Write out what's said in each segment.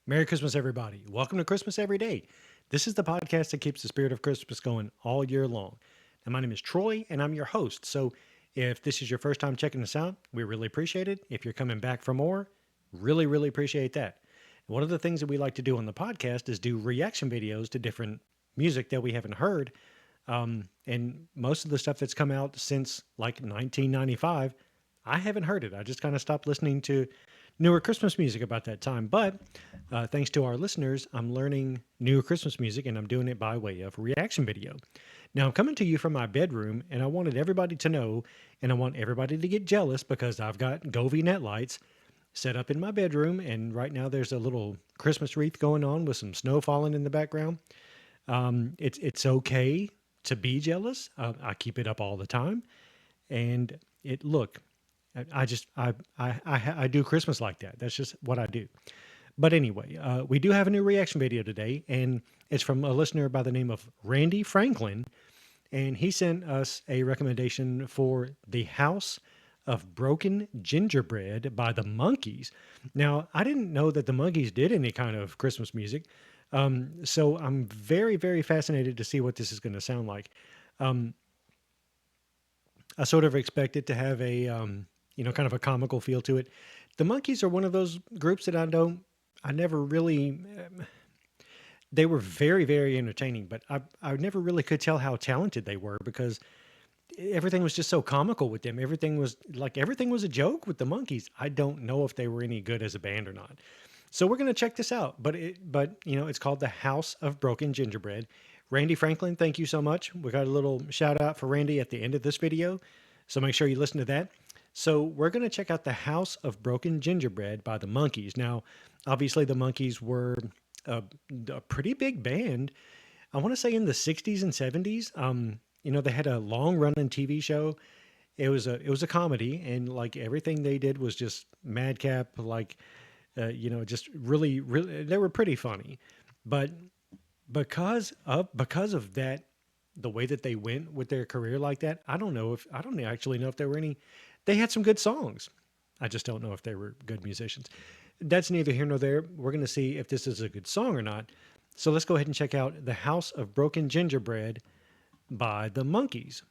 Merry Christmas, everybody. Welcome to Christmas Every Day. This is the podcast that keeps the spirit of Christmas going all year long. And my name is Troy, and I'm your host. So if this is your first time checking us out, we really appreciate it. If you're coming back for more, really appreciate that. One of the things that we like to do on the podcast is do reaction videos to different music that we haven't heard. And most of the stuff that's come out since like 1995, I haven't heard it. I just kind of stopped listening to newer Christmas music about that time. But thanks to our listeners, I'm learning new Christmas music and I'm doing it by way of reaction video. Now, I'm coming to you from my bedroom and I wanted everybody to know, and I want everybody to get jealous because I've got Govee net lights set up in my bedroom. And right now there's a little Christmas wreath going on with some snow falling in the background. It's okay to be jealous. I keep it up all the time. And I do Christmas like that. That's just what I do. But anyway, we do have a new reaction video today, and it's from a listener by the name of Randy Franklin, and he sent us a recommendation for the House of Broken Gingerbread by the Monkees. Now, I didn't know that the Monkees did any kind of Christmas music, so I'm very fascinated to see what this is going to sound like. I sort of expect it to have a kind of a comical feel to it. The Monkees are one of those groups that I never really, they were very entertaining, but I never really could tell how talented they were because everything was just so comical with them. Everything was a joke with the Monkees. I don't know if they were any good as a band or not. So we're going to check this out, but it's called the House of Broken Gingerbread. Randy Franklin, thank you so much. We got a little shout out for Randy at the end of this video. So make sure you listen to that. So we're going to check out the House of Broken Gingerbread by the Monkees. Now, obviously the Monkees were a pretty big band. I want to say in the 60s and 70s. They had a long running TV show. It was a comedy, and like everything they did was just madcap, just really they were pretty funny. But because of that, the way that they went with their career like that, I don't actually know if there were any. They had some good songs. I just don't know if they were good musicians. That's neither here nor there. We're going to see if this is a good song or not. So let's go ahead and check out The House of Broken Gingerbread by the Monkees.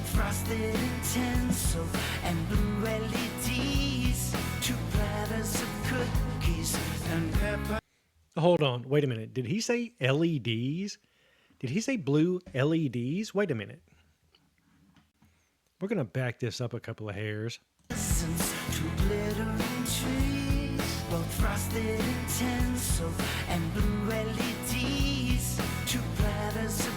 Frosted and tinsel and blue LEDs, 2 platters of cookies and pepper. Hold on, wait a minute. Did he say LEDs? Did he say blue LEDs? Wait a minute. We're going to back this up a couple of hairs. 2 glittering trees, both frosted and tinsel and blue LEDs, 2 platters of.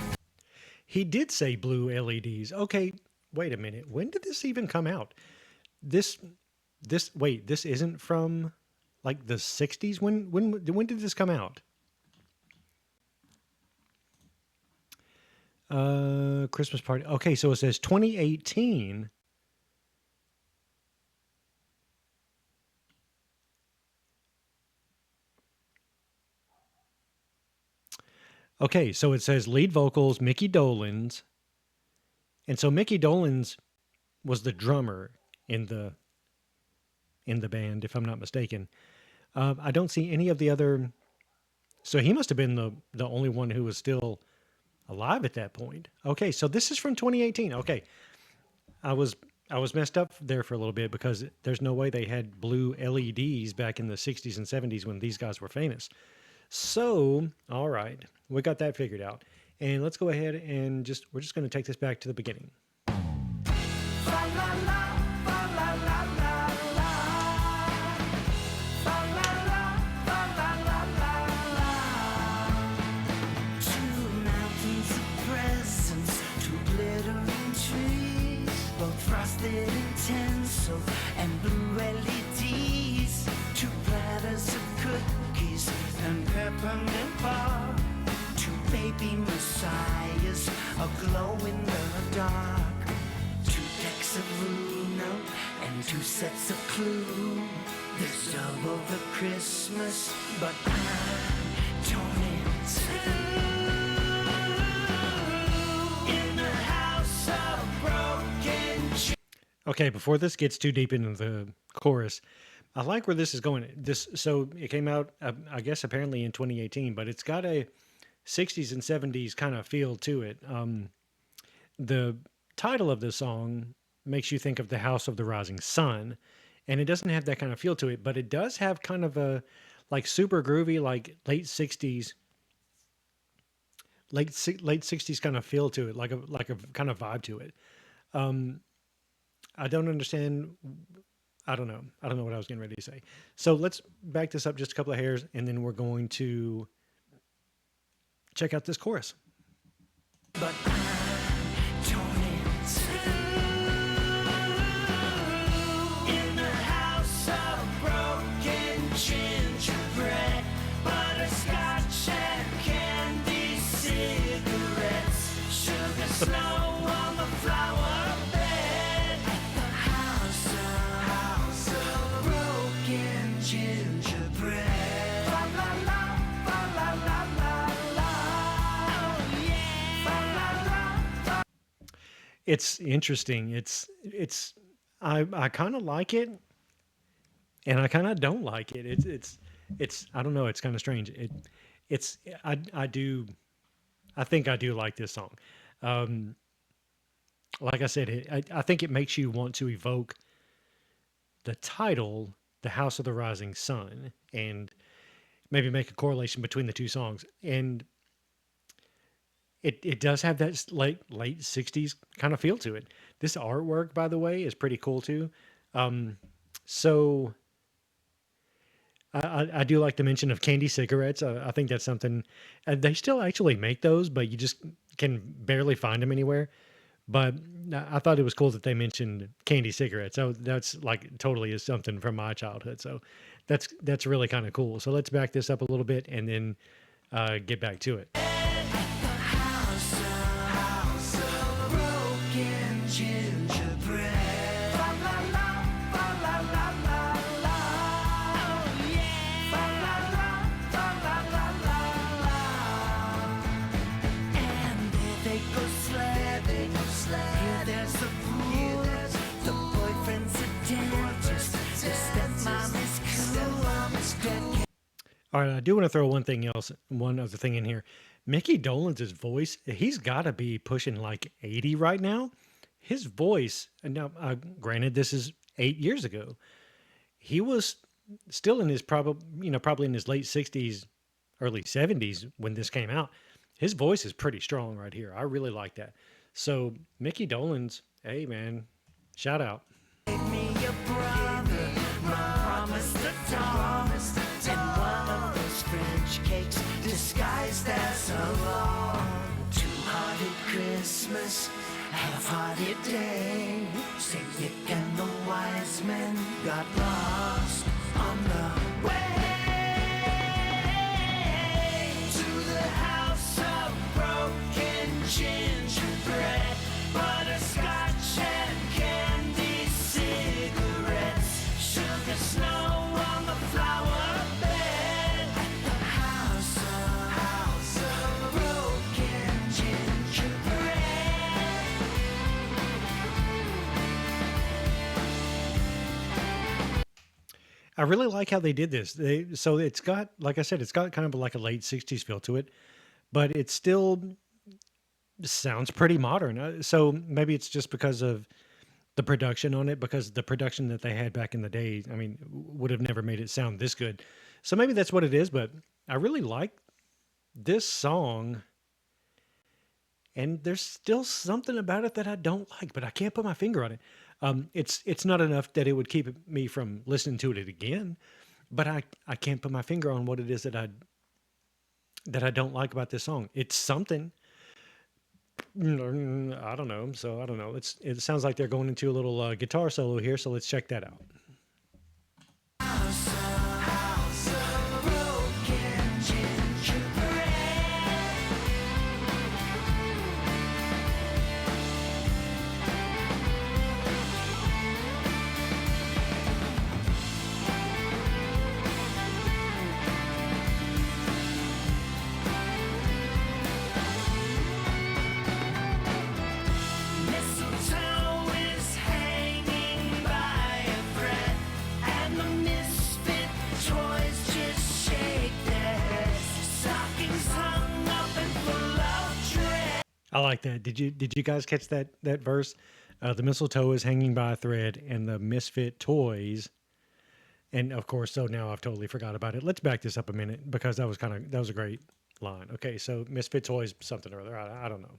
He did say blue LEDs. Okay, wait a minute. When did this even come out? This isn't from like the 60s? When did this come out? Christmas party. Okay, so it says 2018. Okay, so it says lead vocals, Mickey Dolenz. And so Mickey Dolenz was the drummer in the band, if I'm not mistaken. I don't see any of the other. So he must have been the only one who was still alive at that point. Okay, so this is from 2018. Okay, I was messed up there for a little bit because there's no way they had blue LEDs back in the 60s and 70s when these guys were famous. So, all right, we got that figured out. And let's go ahead and we're just going to take this back to the beginning. Frosted and tinsel and blue LEDs, 2 platters of cookies and peppermint bark, 2 baby messiahs aglow in the dark, 2 decks of Uno and 2 sets of Clue. There's all over Christmas, but I'm torn in two. In the house of broken. Okay, before this gets too deep into the chorus, I like where this is going. This so it came out, I guess, apparently in 2018, but it's got a 60s and 70s kind of feel to it. The title of the song makes you think of the House of the Rising Sun, and it doesn't have that kind of feel to it, but it does have kind of a like super groovy, like late 60s kind of feel to it, like a kind of vibe to it. Um, I don't understand. I don't know. I don't know what I was getting ready to say. So let's back this up just a couple of hairs, and then we're going to check out this chorus. But I'm torn in two. In the house of broken gingerbread, butterscotch and candy cigarettes, sugar snow on the flower bed. The house of broken gingerbread. Fa la la, fa la la la la. Oh yeah. Fa la la. It's interesting. I kind of like it, and I kind of don't like it. It's I don't know. It's kind of strange. It's I do I think I do like this song. Um, like I said, I think it makes you want to evoke the title, "The House of the Rising Sun," and maybe make a correlation between the two songs. And it does have that late 60s kind of feel to it. This artwork, by the way, is pretty cool too. Um, so I do like the mention of candy cigarettes. I think that's something they still actually make those, but you just can barely find them anywhere. But I thought it was cool that they mentioned candy cigarettes. So that's like totally is something from my childhood. So that's really kind of cool. So let's back this up a little bit and then get back to it. House of broken gingerbread. Fa la la, fa la la la la. Oh yeah. Fa la la, fa la la la la. And there they go sledding. Here there's a pool. The boyfriend's a dentist. The stepmom is cool. All right, I do want to throw one other thing in here. Mickey Dolenz' voice, he's got to be pushing like 80 right now. His voice, and now, granted, this is 8 years ago. He was still in his probably in his late 60s, early 70s when this came out. His voice is pretty strong right here. I really like that. So Mickey Dolenz, hey man, shout out. Give me a brother, my promise to Tom, and one of those French cakes disguised as a lawn. Two-hearted Christmas, half-hearted day. Saint Nick and the wise men got lost on the way to the house of broken gingerbread, butterscotch and candy cigarettes, sugar snow on the flower bed. The house of broken gingerbread. I really like how they did this. So it's got, like I said, it's got kind of like a late 60s feel to it, but it still sounds pretty modern. So maybe it's just because of the production on it, because the production that they had back in the day, I mean, would have never made it sound this good. So maybe that's what it is, but I really like this song. And there's still something about it that I don't like, but I can't put my finger on it. It's not enough that it would keep me from listening to it again, but I can't put my finger on what it is that I don't like about this song. It's something. I don't know. So I don't know. It sounds like they're going into a little guitar solo here. So let's check that out. House of broken gingerbread. misfit toys just shake their heads. Stockings hung up and full of dread. I like that. Did you guys catch that verse? The mistletoe is hanging by a thread, and the misfit toys. And of course, so now I've totally forgot about it. Let's back this up a minute because that was a great line. Okay, so misfit toys, something or other. I don't know.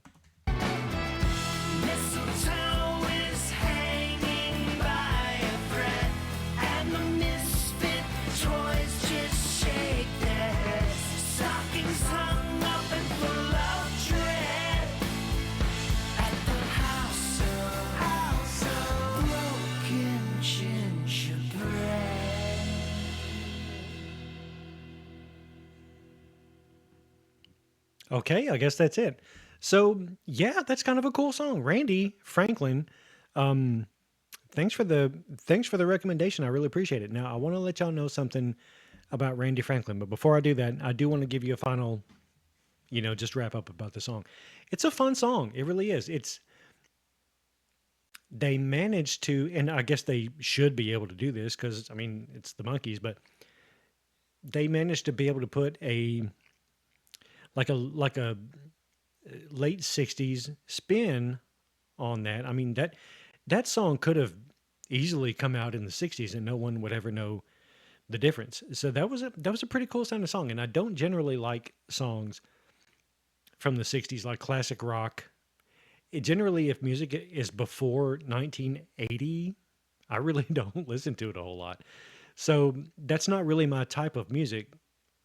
Mistletoe is hanging by a thread, and the misfit toys just shake their heads. Stockings hung up and full of dread at the House of Broken Gingerbread. Okay, I guess that's it. So yeah, that's kind of a cool song. Randy Franklin, um, thanks for the recommendation. I really appreciate it. Now I want to let y'all know something about Randy Franklin, but before I do that, I do want to give you a final, just wrap up about the song. It's a fun song. It really is. It's they managed to, and I guess they should be able to do this because I mean it's the Monkees, but they managed to be able to put a like a late '60s spin on that. I mean that song could have easily come out in the '60s and no one would ever know the difference. So that was a pretty cool sounding song. And I don't generally like songs from the '60s like classic rock. It generally, if music is before 1980, I really don't listen to it a whole lot. So that's not really my type of music.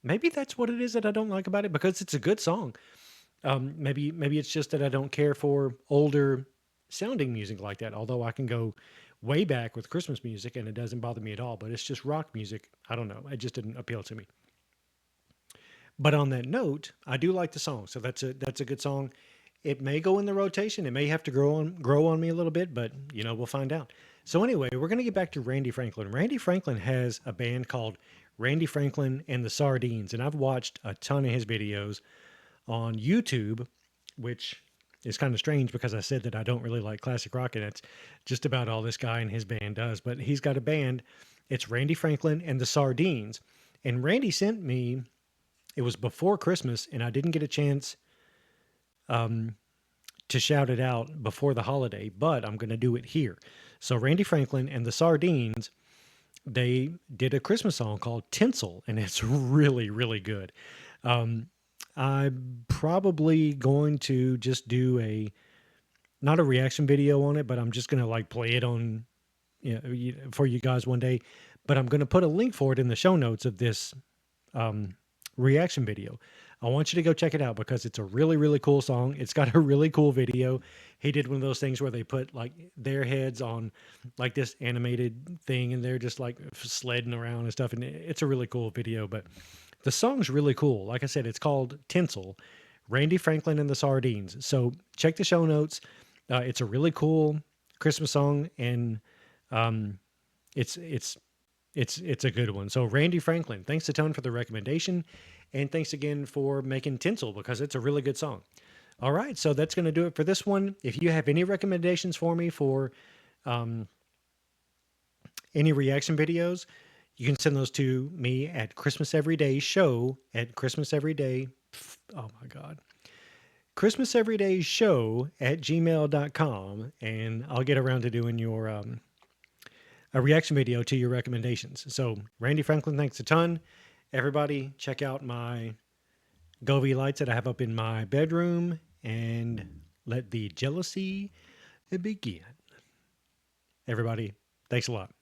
Maybe that's what it is that I don't like about it because it's a good song. Maybe it's just that I don't care for older sounding music like that. Although I can go way back with Christmas music and it doesn't bother me at all. But it's just rock music. I don't know. It just didn't appeal to me. But on that note, I do like the song. So that's a good song. It may go in the rotation. It may have to grow on me a little bit, but we'll find out. So anyway, we're gonna get back to Randy Franklin. Randy Franklin has a band called Randy Franklin and the Sardines, and I've watched a ton of his videos on YouTube, which is kind of strange because I said that I don't really like classic rock, and it's just about all this guy and his band does. But he's got a band. It's Randy Franklin and the Sardines. And Randy sent me, it was before Christmas, and I didn't get a chance to shout it out before the holiday, but I'm going to do it here. So Randy Franklin and the Sardines, they did a Christmas song called Tinsel, and it's really, really good. Um, I'm probably going to just do not a reaction video on it, but I'm just going to like play it on, for you guys one day. But I'm going to put a link for it in the show notes of this reaction video. I want you to go check it out because it's a really, really cool song. It's got a really cool video. He did one of those things where they put like their heads on like this animated thing and they're just like sledding around and stuff. And it's a really cool video, but the song's really cool. Like I said, it's called Tinsel, Randy Franklin and the Sardines. So check the show notes. It's a really cool Christmas song and it's, it's, it's a good one. So Randy Franklin, thanks a ton for the recommendation. And thanks again for making Tinsel because it's a really good song. All right, so that's going to do it for this one. If you have any recommendations for me for any reaction videos, you can send those to me at Christmas Everyday Show at Christmas Everyday. Oh my God. Christmas Everyday Show at gmail.com. And I'll get around to doing your a reaction video to your recommendations. So Randy Franklin, thanks a ton. Everybody, check out my Govee lights that I have up in my bedroom and let the jealousy begin. Everybody, thanks a lot.